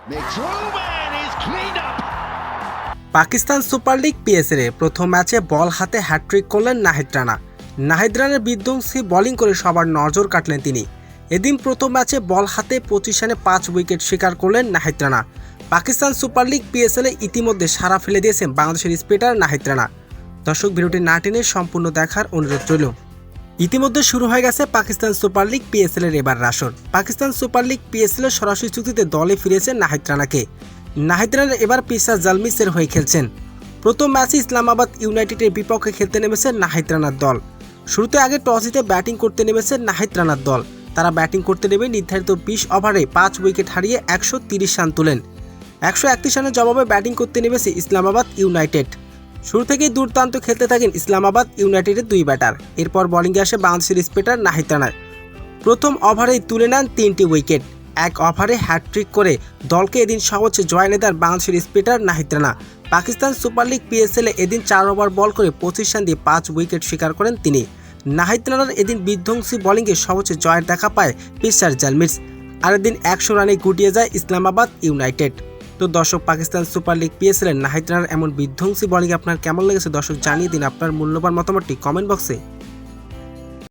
Makes room and he's cleaned up. Pakistan Super League PSL প্রথম ম্যাচে বল হাতে হ্যাট্রিক করলেন নাহিদ রানা। নাহিদ রানার বিধ্বংসী বোলিং করে সবার নজর কাটলেন তিনি। এদিন প্রথম ম্যাচে বল হাতে 25 রানে 5 উইকেট শিকার করলেন Nahid Rana. Pakistan Super League PSL ইতিমধ্যে সাড়া ফেলে দিয়েছেন বাংলাদেশের স্পিনার নাহিদ রানা। দর্শক, ভিডিওটি না টেনে সম্পূর্ণ দেখার অনুরোধ রইল। ইতিমধ্যে শুরু হয়ে গেছে পাকিস্তান সুপার লিগ পিএসএল এর এবার আসর। পাকিস্তান সুপার লিগ পিএসএল এর সরাসরি চুক্তিতে দলে ফিরেছে নাহিদ রানাকে। নাহিদ রানা এবার পেসার জালমিসের হয়ে খেলছেন। প্রথম ম্যাচে ইসলামাবাদ ইউনাইটেডের বিপক্ষে খেলতে নেমেছে নাহিদ রানার দল। শুরুতে আগে টস জিতে ব্যাটিং করতে নেমেছে নাহিদ রানার দল। তারা ব্যাটিং করতে নেমে নির্ধারিত 20 ওভারে 5 উইকেট হারিয়ে 130 রান তোলেন। 131 রানের জবাবে ব্যাটিং করতে নেমেছে ইসলামাবাদ ইউনাইটেড। শুরু থেকেই দুর্দান্ত খেলতে থাকেন ইসলামাবাদ ইউনাইটেডের দুই ব্যাটার। এরপর বোলিংয়ে আসে বাংলাদেশের স্পিনার নাহিদ রানা। প্রথম ওভারেই তুলে নেন 3টি উইকেট। এক ওভারে হ্যাটট্রিক করে দলকে এদিন সহজ জয় এনে দেন বাংলাদেশের spinner Nahid Rana. Pakistan Super League PSL এদিন 4 ওভার বল করে 25 রান দিয়ে 5 উইকেট শিকার করেন তিনি। নাহিদ রানার এদিন বিধ্বংসী বোলিংয়ে সহজ জয়ের দেখা পায় পেসার জালমিস। আর এদিন 100 রানে গুটিয়ে যায় ইসলামাবাদ ইউনাইটেড। তো দর্শক, Pakistan Super League PSL Nahid রানার এমন বিধ্বংসী বোলিং আপনার কেমন লেগেছে দর্শক জানিয়ে দিন আপনার মূল্যবান মতামতটি কমেন্ট বক্সে।